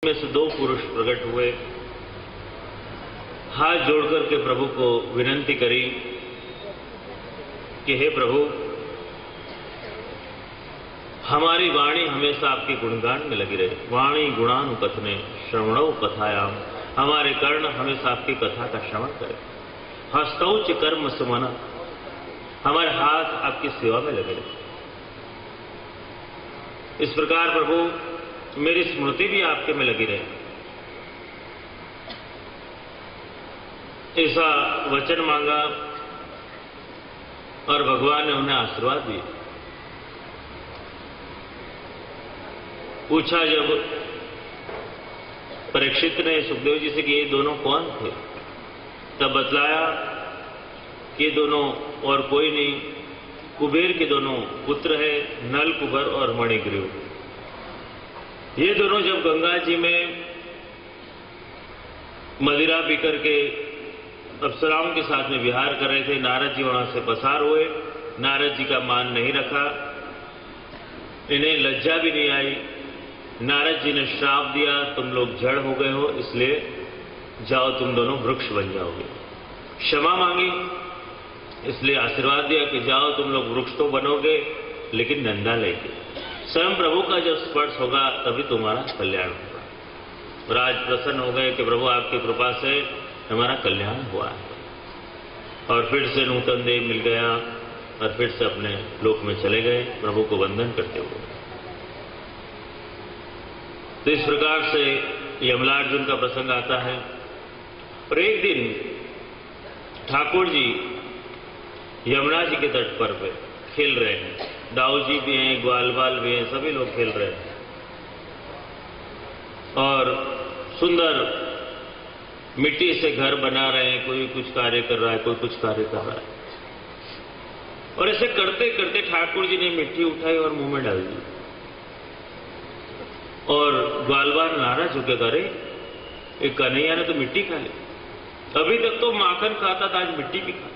में से दो पुरुष प्रकट हुए, हाथ जोड़कर के प्रभु को विनंती करी कि हे प्रभु, हमारी वाणी हमेशा आपके गुणगान में लगी रहे। वाणी गुणानुकथने श्रवणौ कथायाम, हमारे कर्ण हमेशा आपकी कथा का श्रवण करें। हस्तौच कर्म सुमना, हमारे हाथ आपकी सेवा में लगे रहे। इस प्रकार प्रभु मेरी स्मृति भी आपके में लगी रहे, ऐसा वचन मांगा और भगवान ने उन्हें आशीर्वाद दिए। पूछा जब परीक्षित ने सुखदेव जी से कि ये दोनों कौन थे, तब बतलाया कि ये दोनों और कोई नहीं, कुबेर के दोनों पुत्र है, नल कुबर और मणिग्रीव। ये दोनों जब गंगा जी में मदिरा पीकर के अप्सराओं के साथ में विहार कर रहे थे, नारद जी वहां से पसार हुए। नारद जी का मान नहीं रखा, इन्हें लज्जा भी नहीं आई। नारद जी ने श्राप दिया, तुम लोग जड़ हो गए हो, इसलिए जाओ तुम दोनों वृक्ष बन जाओगे। क्षमा मांगी, इसलिए आशीर्वाद दिया कि जाओ तुम लोग वृक्ष तो बनोगे, लेकिन नंदा लेके। स्वयं प्रभु का जब स्पर्श होगा तभी तुम्हारा कल्याण होगा। और आज प्रसन्न हो गए कि प्रभु आपकी कृपा से हमारा कल्याण हुआ है, और फिर से नूतन देह मिल गया और फिर से अपने लोक में चले गए प्रभु को वंदन करते हुए। तो इस प्रकार से यमलार्जुन का प्रसंग आता है। और एक दिन ठाकुर जी यमुना जी के तट पर खेल रहे हैं, दाऊ जी भी हैं, ग्वालवाल भी हैं, सभी लोग खेल रहे हैं और सुंदर मिट्टी से घर बना रहे हैं। कोई कुछ कार्य कर रहा है, कोई कुछ कार्य कर रहा है। और ऐसे करते करते ठाकुर जी ने मिट्टी उठाई और मुंह में डाल दी, और ग्वालवाल नाराज होकर करे, एक कन्हैया ने तो मिट्टी खा ली, अभी तक तो माखन खाता था, आज मिट्टी भी खा।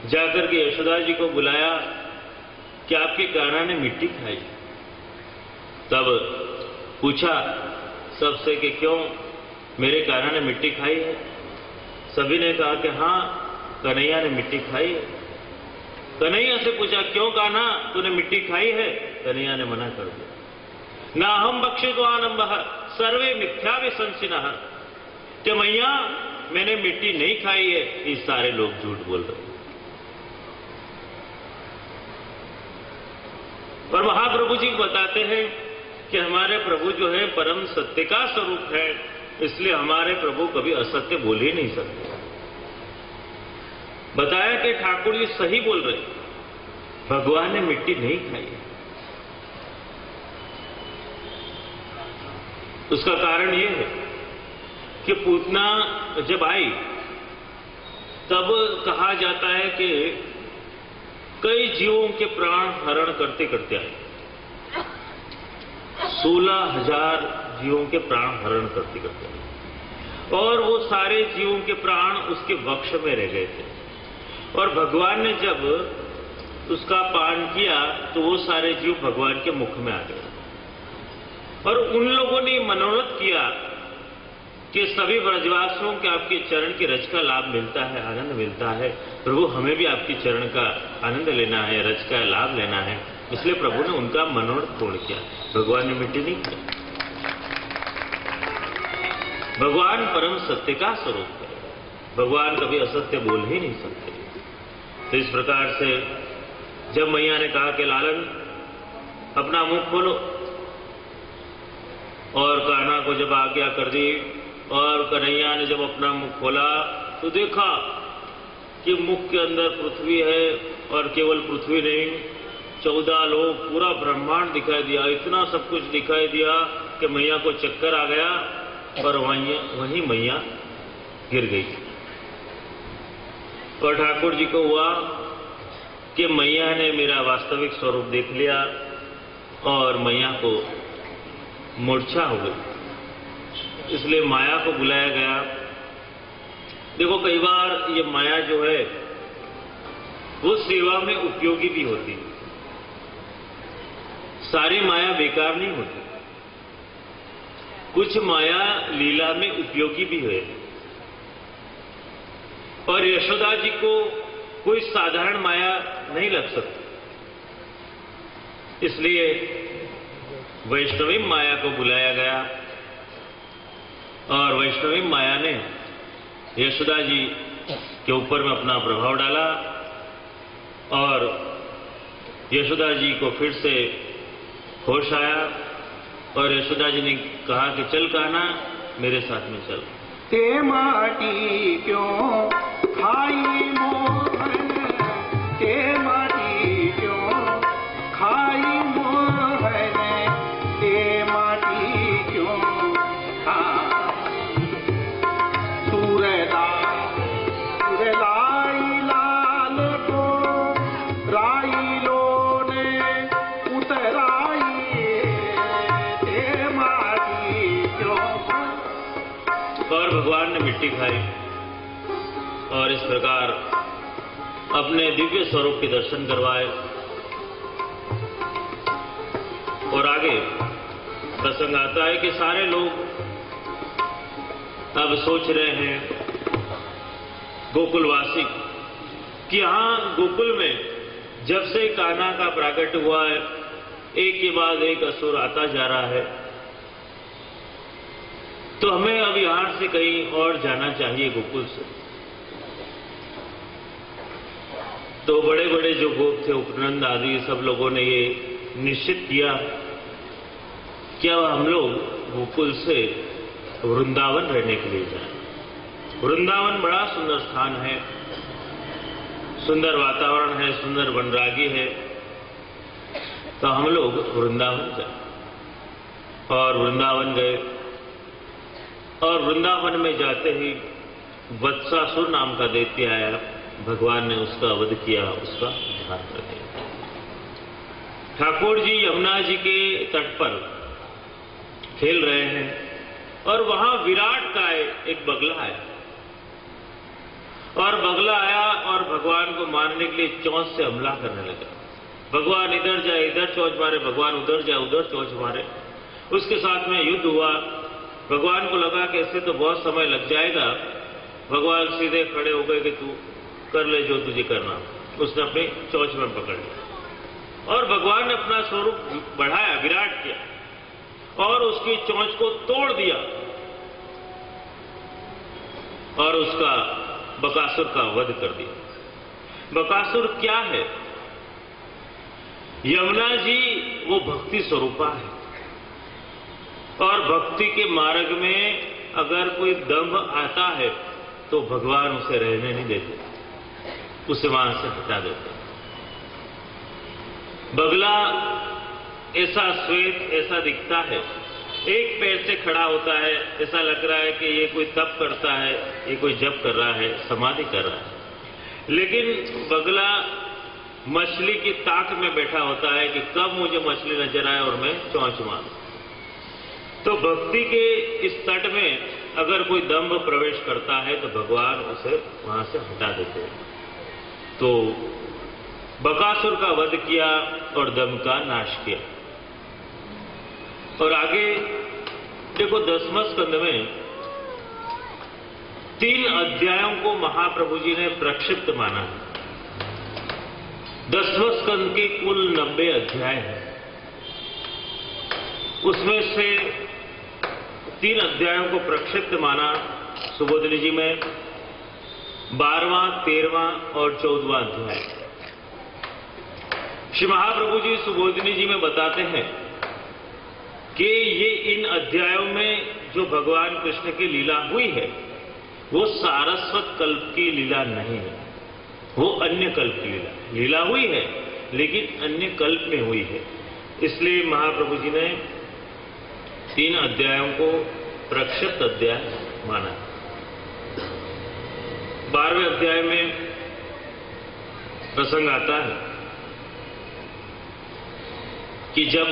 जाकर के यशोदा जी को बुलाया कि आपके कान्हा ने मिट्टी खाई। तब पूछा सबसे कि क्यों मेरे कान्हा ने मिट्टी खाई है। सभी ने कहा कि हाँ, कन्हैया ने मिट्टी खाई है। कन्हैया से पूछा क्यों कान्हा तूने मिट्टी खाई है। कन्हैया ने मना कर दिया। ना हम बक्षित्वानंब सर्वे मिथ्या विसंसिनः, कि मैया मैंने मिट्टी नहीं खाई है, ये सारे लोग झूठ बोल रहे। और महाप्रभु जी बताते हैं कि हमारे प्रभु जो है परम सत्य का स्वरूप है, इसलिए हमारे प्रभु कभी असत्य बोल ही नहीं सकते। बताया कि ठाकुर जी सही बोल रहे, भगवान ने मिट्टी नहीं खाई है। उसका कारण यह है कि पूतना जब आई तब कहा जाता है कि कई जीवों के प्राण हरण करते करते आए। 16,000 जीवों के प्राण हरण करते करते आए, और वो सारे जीवों के प्राण उसके वक्ष में रह गए थे। और भगवान ने जब उसका पान किया तो वो सारे जीव भगवान के मुख में आ गए। और उन लोगों ने मनोरथ किया कि सभी ब्रजवासियों के आपके चरण की रज का लाभ मिलता है, आनंद मिलता है, प्रभु हमें भी आपकी चरण का आनंद लेना है, रज का लाभ लेना है। इसलिए प्रभु ने उनका मनोरथ पूर्ण किया। भगवान ने मिट्टी नहीं खाई। भगवान परम सत्य का स्वरूप है, भगवान कभी असत्य बोल ही नहीं सकते। तो इस प्रकार से जब मैया ने कहा कि लालन अपना मुंह खोलो, और कान्हा को जब आज्ञा कर दी, और कन्हैया ने जब अपना मुख खोला तो देखा कि मुख के अंदर पृथ्वी है, और केवल पृथ्वी नहीं, 14 लोग, पूरा ब्रह्मांड दिखाई दिया। इतना सब कुछ दिखाई दिया कि मैया को चक्कर आ गया, और वहीं मैया गिर गई। और ठाकुर जी को हुआ कि मैया ने मेरा वास्तविक स्वरूप देख लिया, और मैया को मूर्छा हो गई, इसलिए माया को बुलाया गया। देखो कई बार ये माया जो है वो सेवा में उपयोगी भी होती है, सारी माया बेकार नहीं होती। कुछ माया लीला में उपयोगी भी हुए और यशोदा जी को कोई साधारण माया नहीं लग सकती, इसलिए वैष्णवी माया को बुलाया गया और वैष्णवी माया ने यशोदा जी के ऊपर में अपना प्रभाव डाला और यशोदा जी को फिर से होश आया और यशोदा जी ने कहा कि चल कान्हा मेरे साथ में चल। ते माटी क्यों खाई मोहन, ते माटी क्यों खाई मोहन, ते माटी क्यों खाई सुरलाई लाल को राईलो ने उतराई, ते माटी क्यों। और भगवान ने मिट्टी खाई और इस प्रकार अपने दिव्य स्वरूप के दर्शन करवाए। और आगे प्रसंग आता है कि सारे लोग अब सोच रहे हैं गोकुलवासी कि यहां गोकुल में जब से कान्हा का प्राकट हुआ है एक के बाद एक असुर आता जा रहा है, तो हमें अब यहां से कहीं और जाना चाहिए गोकुल से। तो बड़े बड़े जो गोप थे, उपनंद आदि सब लोगों ने ये निश्चित किया कि अब हम लोग गोकुल से वृंदावन रहने के लिए जाएं। वृंदावन बड़ा सुंदर स्थान है, सुंदर वातावरण है, सुंदर वनरागी है, तो हम लोग वृंदावन जाए। और वृंदावन गए और वृंदावन में जाते ही वत्सासुर नाम का दैत्य आया, भगवान ने उसका वध किया, उसका उद्धार कर दिया। ठाकुर जी यमुना जी के तट पर खेल रहे हैं और वहां विराट का एक बगला आया और बगला आया और भगवान को मारने के लिए चोंच से हमला करने लगा। भगवान इधर जाए इधर चोंच मारे, भगवान उधर जाए उधर चोंच मारे। उसके साथ में युद्ध हुआ। भगवान को लगा कि ऐसे तो बहुत समय लग जाएगा। भगवान सीधे खड़े हो गए कि तू कर ले जो तुझे करना। उसने अपनी चोंच में पकड़ लिया और भगवान ने अपना स्वरूप बढ़ाया, विराट किया और उसकी चोंच को तोड़ दिया और उसका बकासुर का वध कर दिया। बकासुर क्या है? यमुना जी वो भक्ति स्वरूपा है और भक्ति के मार्ग में अगर कोई दंभ आता है तो भगवान उसे रहने नहीं देते, उसे वहां से हटा देते। बगला ऐसा श्वेत ऐसा दिखता है, एक पैर से खड़ा होता है, ऐसा लग रहा है कि ये कोई तप करता है, ये कोई जप कर रहा है, समाधि कर रहा है। लेकिन बगला मछली की ताक में बैठा होता है कि कब मुझे मछली नजर आए और मैं चोंच मारूं। तो भक्ति के इस तट में अगर कोई दंभ प्रवेश करता है तो भगवान उसे वहां से हटा देते हैं। तो बकासुर का वध किया और दंभ का नाश किया। और आगे देखो 10वें स्कंद में 3 अध्यायों को महाप्रभु जी ने प्रक्षिप्त माना है। 10वें स्कंद के कुल 90 अध्याय हैं, उसमें से 3 अध्यायों को प्रक्षिप्त माना सुबोधिनी जी में, 12वां, 13वां और 14वां अध्याय। श्री महाप्रभु जी सुबोधिनी जी में बताते हैं कि ये इन अध्यायों में जो भगवान कृष्ण की लीला हुई है वो सारस्वत कल्प की लीला नहीं है, वो अन्य कल्प की लीला हुई है, लेकिन अन्य कल्प में हुई है। इसलिए महाप्रभु जी ने 3 अध्यायों को प्रक्षिप्त अध्याय माना। 12वें अध्याय में प्रसंग आता है कि जब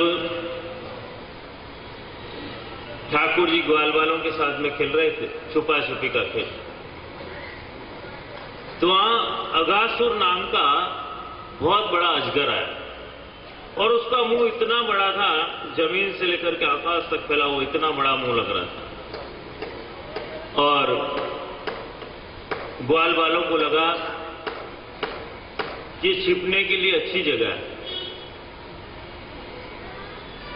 ठाकुर जी ग्वाल वालों के साथ में खेल रहे थे, छुपा छुपी का खेल, तो वहां अगासुर नाम का बहुत बड़ा अजगर आया और उसका मुंह इतना बड़ा था, जमीन से लेकर के आकाश तक फैला हुआ इतना बड़ा मुंह लग रहा था। और ग्वाल वालों को लगा कि छिपने के लिए अच्छी जगह है,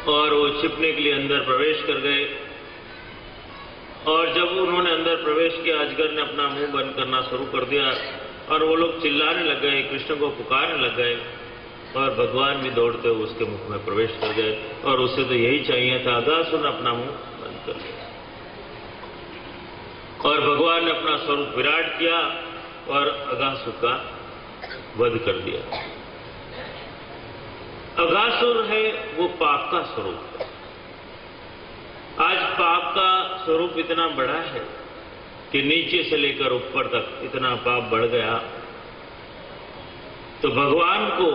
और वो छिपने के लिए अंदर प्रवेश कर गए। और जब उन्होंने अंदर प्रवेश किया, अजगर ने अपना मुंह बंद करना शुरू कर दिया और वो लोग चिल्लाने लग गए, कृष्ण को पुकारने लग गए, और भगवान भी दौड़ते हुए उसके मुख में प्रवेश कर गए। और उसे तो यही चाहिए था, अगासुर ने अपना मुंह बंद कर दिया और भगवान ने अपना स्वरूप विराट किया और अगासुर का वध कर दिया। अगासुर है वो पाप का स्वरूप। आज पाप का स्वरूप इतना बड़ा है कि नीचे से लेकर ऊपर तक इतना पाप बढ़ गया, तो भगवान को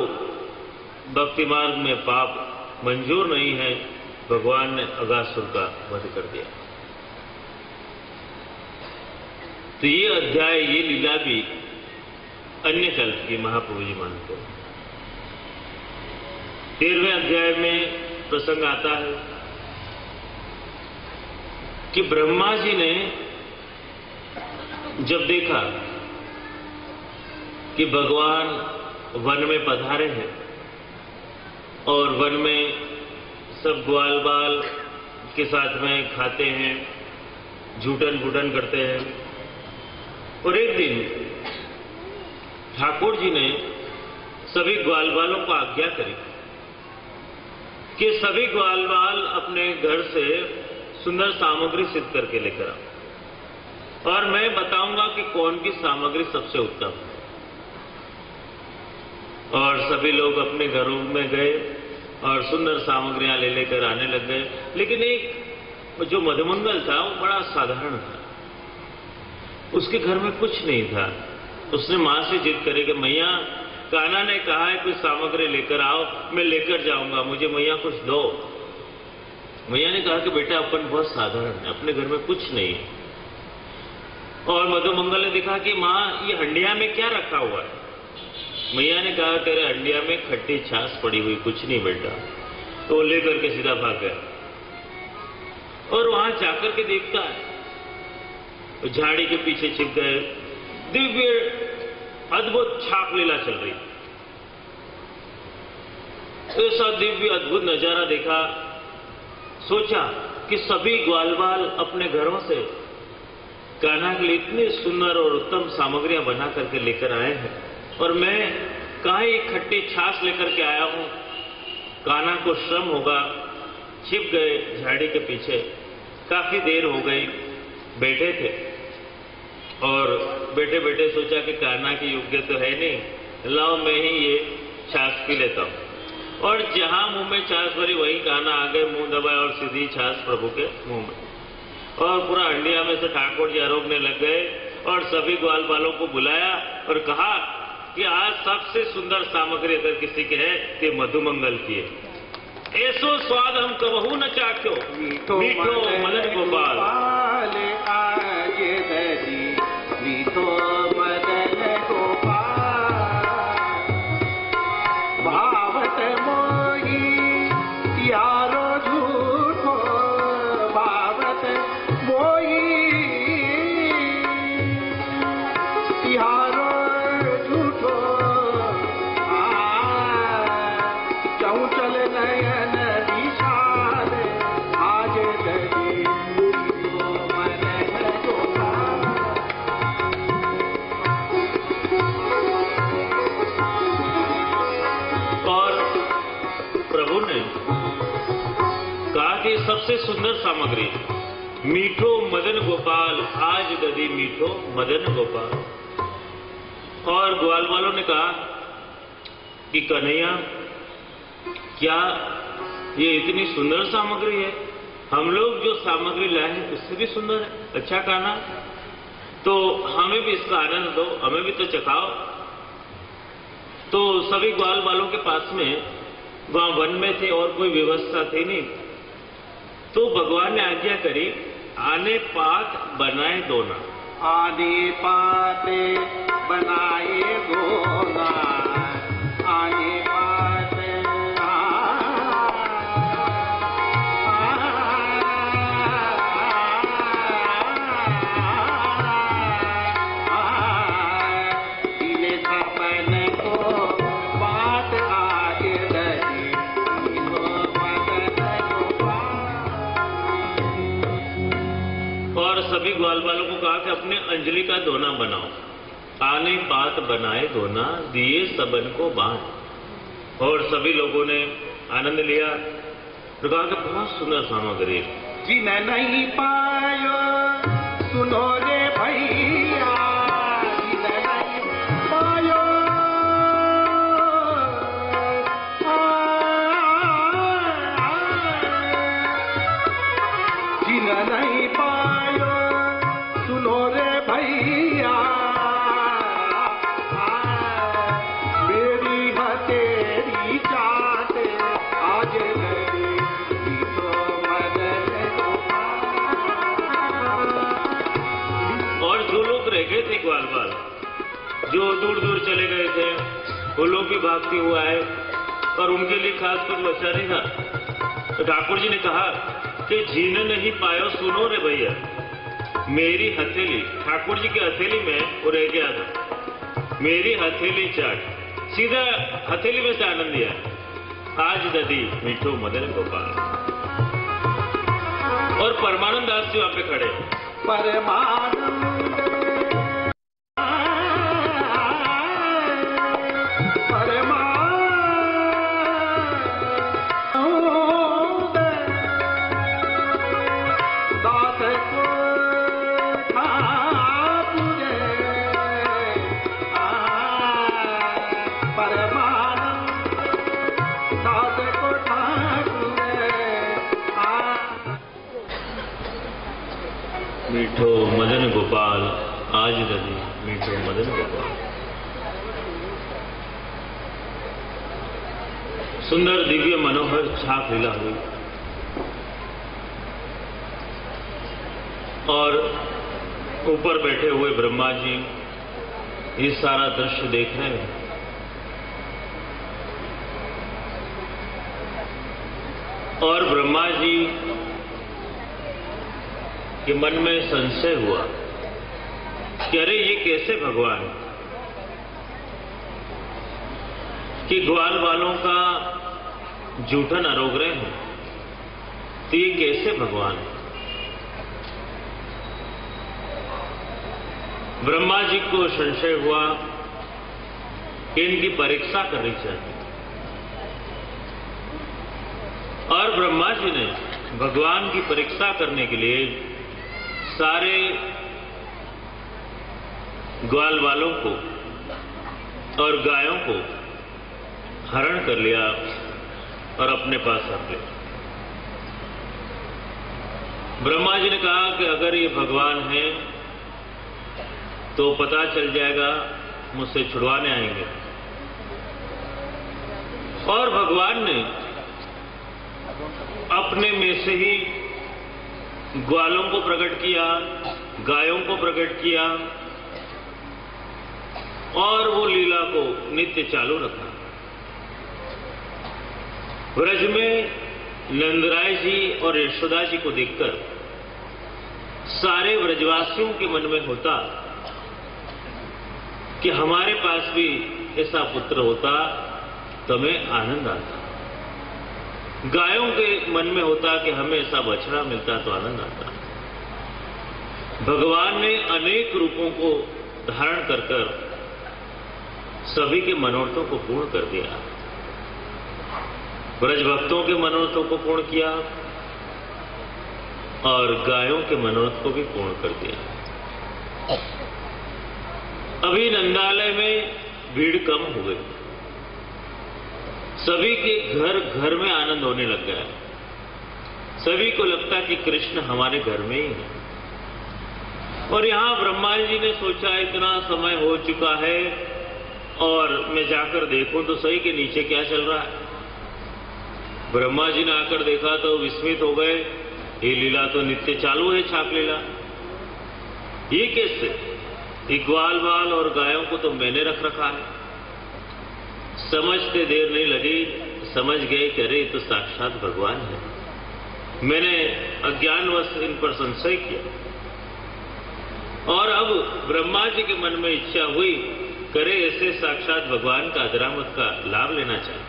भक्ति मार्ग में पाप मंजूर नहीं है। भगवान ने अगासुर का वध कर दिया। तो ये अध्याय, ये लीला भी अन्य कल्प की महाप्रभु जी मानते हैं। 13वें अध्याय में प्रसंग आता है कि ब्रह्मा जी ने जब देखा कि भगवान वन में पधारे हैं और वन में सब ग्वाल बाल के साथ में खाते हैं, झूठन बूटन करते हैं, और एक दिन ठाकुर जी ने सभी ग्वाल बालों को आज्ञा करी कि सभी ग्वाल बाल अपने घर से सुंदर सामग्री सिद्ध करके लेकर आओ, और मैं बताऊंगा कि कौन की सामग्री सबसे उत्तम है। और सभी लोग अपने घरों में गए और सुंदर सामग्रियां ले लेकर आने लग गए। लेकिन एक जो मधुमंगल था वो बड़ा साधारण था, उसके घर में कुछ नहीं था। उसने मां से जिद करे कि मैया, कान्हा ने कहा है कुछ सामग्री लेकर आओ, मैं लेकर जाऊंगा, मुझे मैया कुछ दो। मैया ने कहा कि बेटा अपन बहुत साधारण है, अपने घर में कुछ नहीं है। और मधुमंगल ने देखा कि मां ये हंडिया में क्या रखा हुआ है। मैया ने कहा तेरे हंडिया में खट्टी छाछ पड़ी हुई, कुछ नहीं बेटा। तो वो लेकर के सीधा भाग गया और वहां जाकर के देखता है झाड़ी के पीछे छिप गए, दिव्य अद्भुत छाप लीला चल रही। ऐसा दिव्य अद्भुत नजारा देखा, सोचा कि सभी ग्वालबाल अपने घरों से कान्हा के लिए इतनी सुंदर और उत्तम सामग्रियां बना करके लेकर आए हैं, और मैं कहाँ एक खट्टी छाछ लेकर के आया हूं। कान्हा को श्रम होगा। छिप गए झाड़ी के पीछे, काफी देर हो गई, बैठे थे और बैठे बैठे सोचा कि कान्हा की योग्य तो है नहीं, लाओ मैं ही ये छाछ पी लेता हूं। और जहां मुंह में छाछ भरी वहीं कान्हा आ गए, मुंह दबाया और सीधी छाछ प्रभु के मुंह में, और पूरा हंडिया में से ठाकुर जी आरोगने लग गए और सभी ग्वाल बालों को बुलाया और कहा कि आज सबसे सुंदर सामग्री अगर किसी के है कि मधुमंगल की है। ऐसो स्वाद हम कबहू न चाख्यो, मीठो मदन गोपाल। मीठो मदन गोपाल, भावत मोही यारो झूठो, भावत मोही यारो झूठो। चौचल नयन विशाल आज दही मदन गोपाल। प्रभु ने कहा कि सबसे सुंदर सामग्री मीठो मदन गोपाल, आज दधी मीठो मदन गोपाल। और ग्वाल वालों ने कहा कि कन्हैया, क्या ये इतनी सुंदर सामग्री है? हम लोग जो सामग्री लाए हैं उससे भी सुंदर है। अच्छा कान्हा, तो हमें भी इसका आनंद दो, हमें भी तो चखाओ। तो सभी ग्वाल वालों के पास में वहां वन में थे और कोई व्यवस्था थी नहीं, तो भगवान ने आज्ञा करी, आने पात बनाए दोना। आने पात बनाए दोना, आने पात और सभी ग्वाल वालों को कहा कि अपने अंजलि का दोना बनाओ। आने पात बनाए दोना, दिए सबन को बांध। और सभी लोगों ने आनंद लिया। तो कहा कि बहुत सुंदर सामग्री। जिन नहीं पायो सुनो रे भैया, जिन नहीं पायो जिन नहीं पायो सुनो रे भैया, मेरी हथेली चाहते आज और जो लोग रह गए थे ग्वाल वाल, जो दूर दूर चले गए थे, वो लोग भी भागते हुए आए और उनके लिए खास कुछ बचा नहीं था। तो ठाकुर जी ने कहा कि जीने नहीं पायो सुनो रे भैया, मेरी हथेली, ठाकुर जी की हथेली में वो रह गया था, मेरी हथेली चाट, सीधा हथेली में से आनंद दिया। आज ददी मीठो मदन गोपाल। और परमानंद दास जी वहां पे खड़े। परमानंद मीठो मदन गोपाल, आज ददी मीठो मदन गोपाल। सुंदर दिव्य मनोहर छाप लीला हुई और ऊपर बैठे हुए ब्रह्मा जी ये सारा दृश्य देख रहे हैं। और ब्रह्मा जी के मन में संशय हुआ कि अरे ये कैसे भगवान, कि ग्वाल वालों का जूठन आरोग रहे हैं, तो ये कैसे भगवान। ब्रह्मा जी को संशय हुआ कि इनकी परीक्षा करनी चाहिए। और ब्रह्मा जी ने भगवान की परीक्षा करने के लिए सारे ग्वाल वालों को और गायों को हरण कर लिया और अपने पास रख लिया। ब्रह्मा जी ने कहा कि अगर ये भगवान है तो पता चल जाएगा, मुझसे छुड़वाने आएंगे। और भगवान ने अपने में से ही ग्वालों को प्रकट किया, गायों को प्रकट किया और वो लीला को नित्य चालू रखा। ब्रज में नंदराय जी और यशोदा जी को देखकर सारे ब्रजवासियों के मन में होता कि हमारे पास भी ऐसा पुत्र होता तो हमें आनंद आता। गायों के मन में होता कि हमें ऐसा बछड़ा मिलता तो आनंद आता। भगवान ने अनेक रूपों को धारण कर कर सभी के मनोरथों को पूर्ण कर दिया। ब्रज भक्तों के मनोरथों को पूर्ण किया और गायों के मनोरथ को भी पूर्ण कर दिया। अभी नंदालय में भीड़ कम हो गई, सभी के घर घर में आनंद होने लग गया। सभी को लगता कि कृष्ण हमारे घर में ही है। और यहां ब्रह्मा जी ने सोचा इतना समय हो चुका है और मैं जाकर देखूं तो सही के नीचे क्या चल रहा है। ब्रह्मा जी ने आकर देखा तो विस्मित हो गए, ये लीला तो नित्य चालू है, छाप लीला। ये कैसे? ग्वाल वाल और गायों को तो मैंने रख रखा है। समझते देर नहीं लगी, समझ गए कि अरे तो साक्षात भगवान है। मैंने अज्ञानवश इन पर संशय किया और अब ब्रह्मा जी के मन में इच्छा हुई करे ऐसे साक्षात भगवान का अजरामत का लाभ लेना चाहिए।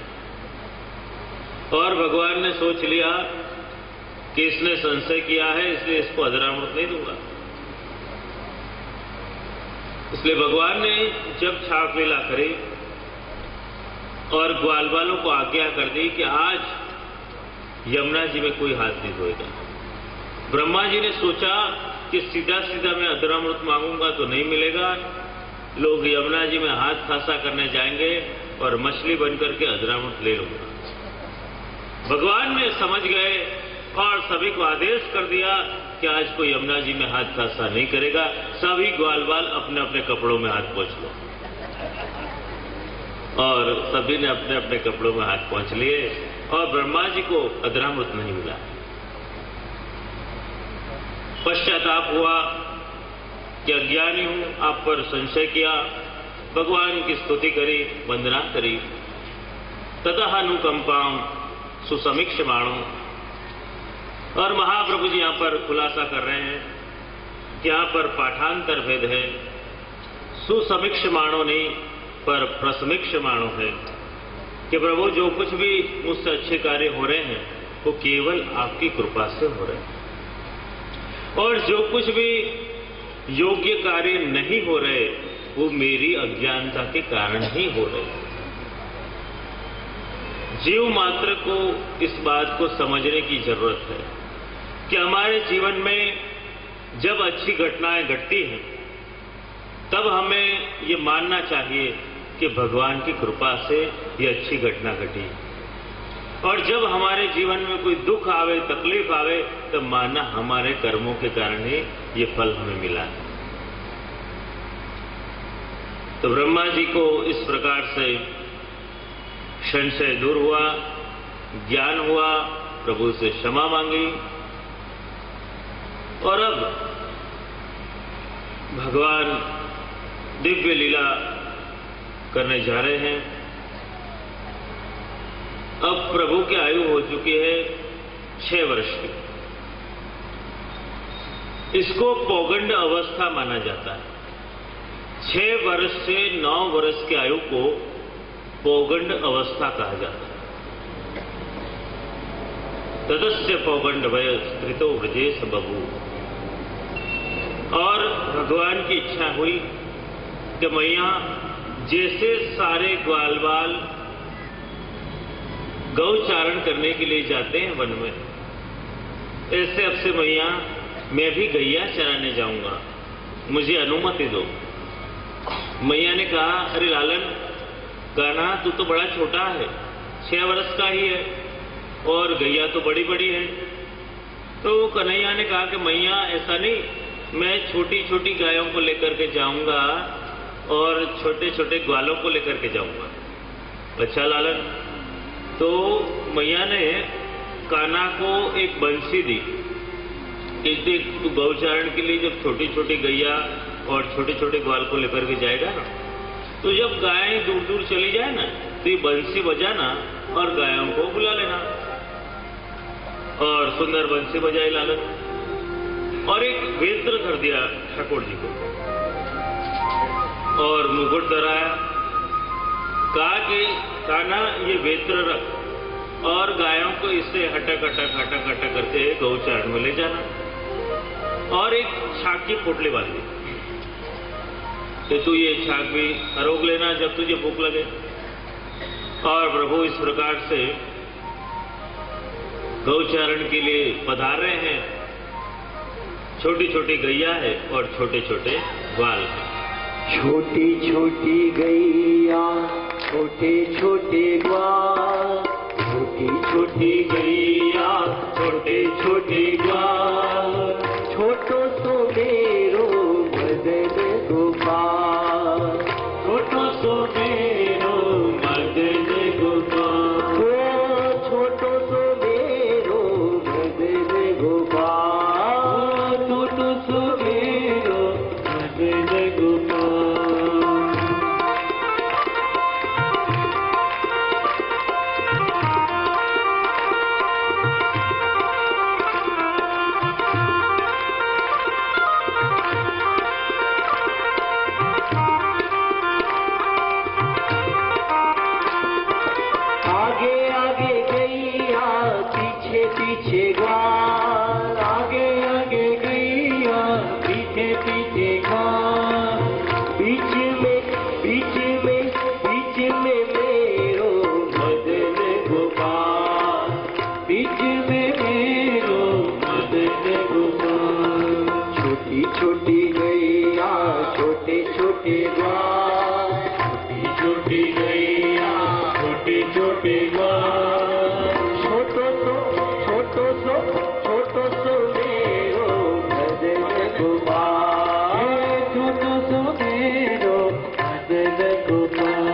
और भगवान ने सोच लिया कि इसने संशय किया है इसलिए इसको अधरामृत नहीं दूंगा। इसलिए भगवान ने जब छाप लीला करी और ग्वाल वालों को आज्ञा कर दी कि आज यमुना जी में कोई हाथ नहीं धोएगा। ब्रह्मा जी ने सोचा कि सीधा सीधा मैं अधरामृत मांगूंगा तो नहीं मिलेगा, लोग यमुना जी में हाथ खासा करने जाएंगे और मछली बनकर के अधरामृत ले लूंगा। भगवान ने समझ गए और सभी को आदेश कर दिया कि आज कोई यमुना जी में हाथ खासा नहीं करेगा, सभी ग्वाल वाल अपने अपने कपड़ों में हाथ पोंछ लो। और सभी ने अपने अपने कपड़ों में हाथ पोंछ लिए और ब्रह्मा जी को अधरामृत नहीं मिला। पश्चाताप हुआ कि अज्ञानी हूं, आप पर संशय किया, भगवान की स्तुति करी, वंदना करी। ततः अनुकंपाम सुसमीक्षमाणो। और महाप्रभु जी यहां पर खुलासा कर रहे हैं कि यहां पर पाठांतर भेद है, सुसमीक्षमाणो नहीं पर प्रसमीक्षमाणो है कि प्रभु जो कुछ भी मुझसे अच्छे कार्य हो रहे हैं वो केवल आपकी कृपा से हो रहे हैं, और जो कुछ भी योग्य कार्य नहीं हो रहे वो मेरी अज्ञानता के कारण ही हो रहे। जीव मात्र को इस बात को समझने की जरूरत है कि हमारे जीवन में जब अच्छी घटनाएं घटती हैं तब हमें ये मानना चाहिए कि भगवान की कृपा से ये अच्छी घटना घटी, और जब हमारे जीवन में कोई दुख आवे, तकलीफ आवे, तब मानना हमारे कर्मों के कारण ही ये फल हमें मिला है। तो ब्रह्मा जी को इस प्रकार से संशय दूर हुआ, ज्ञान हुआ, प्रभु से क्षमा मांगी, और अब भगवान दिव्य लीला करने जा रहे हैं। अब प्रभु की आयु हो चुकी है 6 वर्ष की। इसको पौगंड अवस्था माना जाता है। 6 वर्ष से 9 वर्ष की आयु को पौगंड अवस्था कहा जाता है। तदस्य पौगंड वय स्त्रितो व्रजेश बभू। और भगवान की इच्छा हुई कि मैया जैसे सारे ग्वाल बाल गौचारण करने के लिए जाते हैं वन में, ऐसे अब से मैया मैं भी गैया चराने जाऊंगा, मुझे अनुमति दो। मैया ने कहा, अरे लालन, कान्हा तू तो बड़ा छोटा है, 6 वर्ष का ही है, और गैया तो बड़ी बड़ी है। तो कन्हैया ने कहा कि मैया ऐसा नहीं, मैं छोटी छोटी गायों को लेकर के जाऊंगा और छोटे छोटे ग्वालों को लेकर के जाऊंगा। अच्छा लालन। तो मैया ने कान्हा को एक बंसी दी कि तू गौचारण के लिए जब छोटी छोटी गैया और छोटे छोटे ग्वाल को लेकर के जाएगा ना, तो जब गायें दूर दूर चली जाए ना तो ये बंसी बजाना और गायों को बुला लेना। और सुंदर बंसी बजाई लालन, और एक वेत्र धर दिया ठाकुर जी को और मुकुट धराया। कहा कि कान्हा ये वेत्र रख और गायों को इससे हटक हटक हटक हटक करके गौचारण में ले जाना। और एक छाक की पोटली बांध दी कि तू ये छाक भी अरोग लेना जब तुझे भूख लगे। और प्रभु इस प्रकार से गौचारण के लिए पधार रहे हैं। छोटी छोटी गैया है और छोटे छोटे ग्वाल है। छोटी छोटी गैया छोटे छोटे ग्वाल, छोटी छोटी गैया छोटे छोटे ग्वाल, छोटो सो मेरो मदन गोपाल, छोटो सो मेरो मदन गोपाल, ओ छोटो सो मेरो मदन गोपाल, छोटो सो मेरो मदन गोपाल। छोटी छोटी गैया छोटे छोटे ग्वाल, छोटी छोटी गैया छोटे छोटे ग्वाल, छोटो सो मेरो भजन गोपाल, छोटो सो मेरो भजन गोपाल।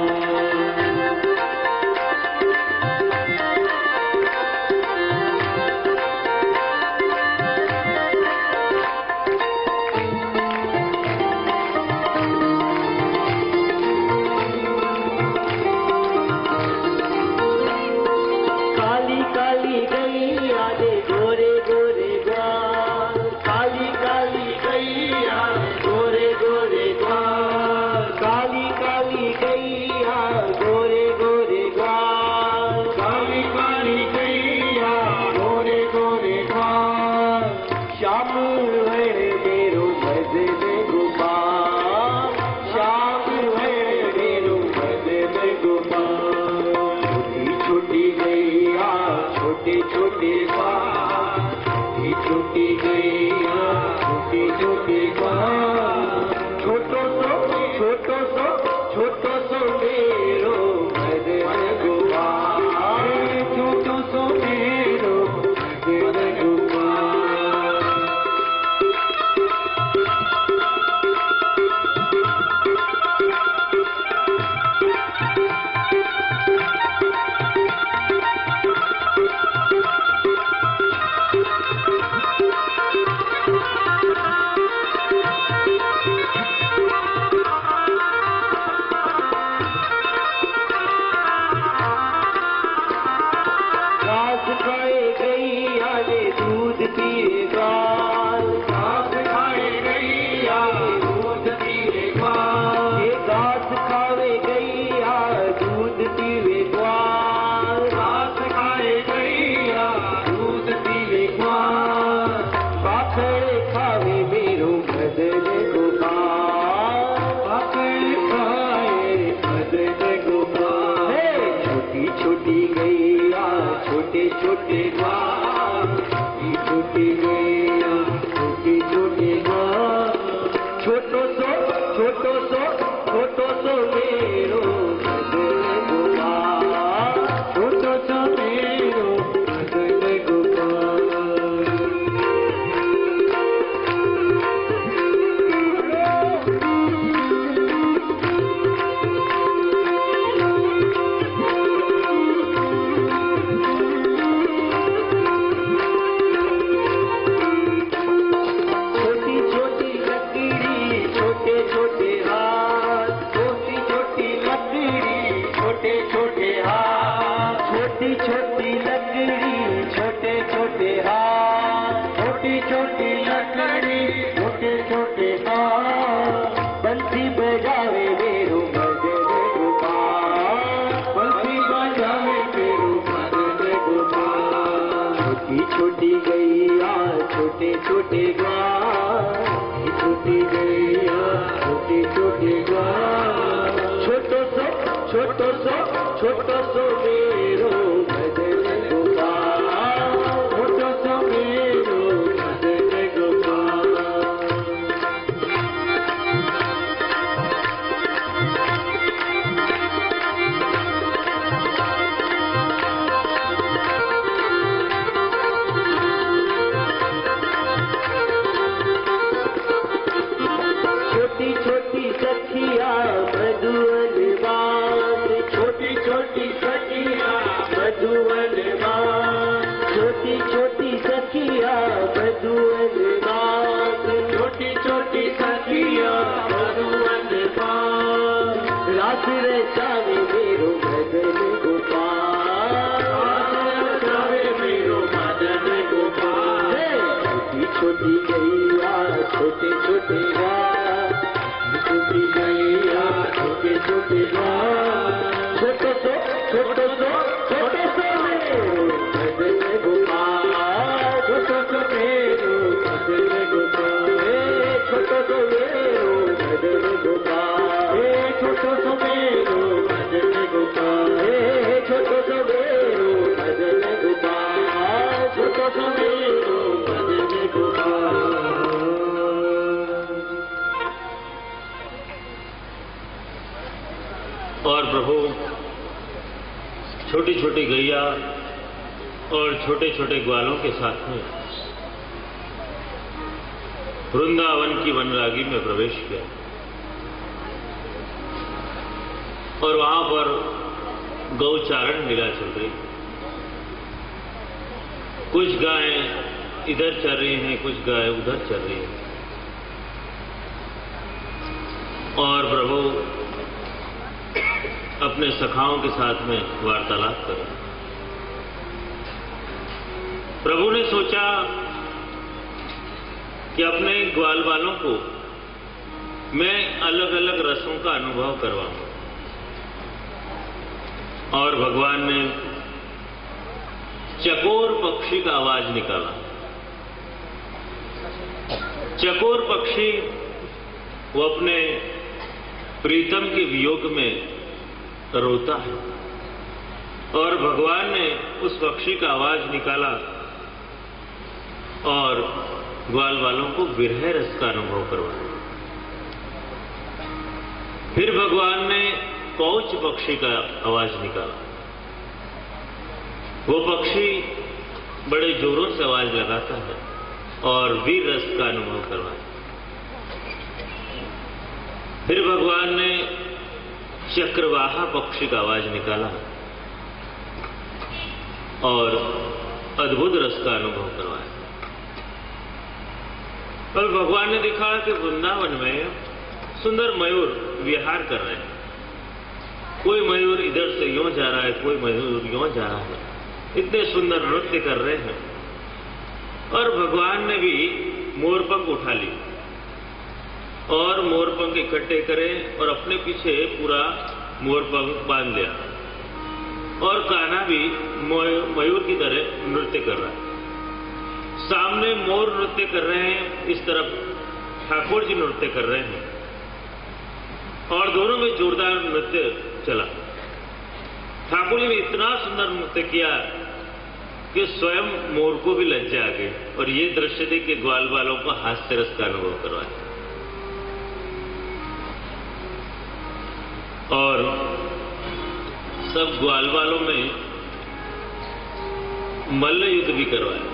प्रभु छोटी छोटी गैया और छोटे छोटे ग्वालों के साथ में वृंदावन की वनरागी में प्रवेश किया और वहां पर गौचारण लीला चल रही। कुछ गायें इधर चल रही हैं, कुछ गायें उधर चल रही हैं और प्रभु अपने सखाओं के साथ में वार्तालाप कर रहे हैं। प्रभु ने सोचा कि अपने ग्वाल वालों को मैं अलग अलग रसों का अनुभव करवाऊंगा और भगवान ने चकोर पक्षी का आवाज निकाला। चकोर पक्षी वो अपने प्रीतम के वियोग में रोता है और भगवान ने उस पक्षी का आवाज निकाला और ग्वाल वालों को विरह रस का अनुभव करवाया। फिर भगवान ने कौच पक्षी का आवाज निकाला। वो पक्षी बड़े जोरों से आवाज लगाता है और वीर रस का अनुभव करवाया। फिर भगवान ने चक्रवाहा पक्षी का आवाज निकाला और अद्भुत रस का अनुभव करवाया। और भगवान ने देखा कि वृंदावन में सुंदर मयूर विहार कर रहे हैं। कोई मयूर इधर से यों जा रहा है, कोई मयूर यों जा रहा है, इतने सुंदर नृत्य कर रहे हैं। और भगवान ने भी मोरपंख उठा ली और मोरपंख इकट्ठे करे और अपने पीछे पूरा मोरपंख बांध लिया और कान्हा भी मयूर की तरह नृत्य कर रहा है। सामने मोर नृत्य कर रहे हैं, इस तरफ ठाकुर जी नृत्य कर रहे हैं और दोनों में जोरदार नृत्य चला। ठाकुर जी ने इतना सुंदर नृत्य किया कि स्वयं मोर को भी लज्जा आ गई और ये दृश्य देख के ग्वाल वालों को हास्य रस का अनुभव करवाया। और सब ग्वाल वालों में मल्ल युद्ध भी करवाया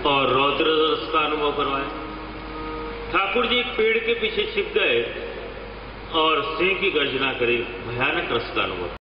और रौद्र रस का अनुभव करवाया। ठाकुर जी एक पेड़ के पीछे छिप गए और सिंह की गर्जना करी, भयानक रस का अनुभव।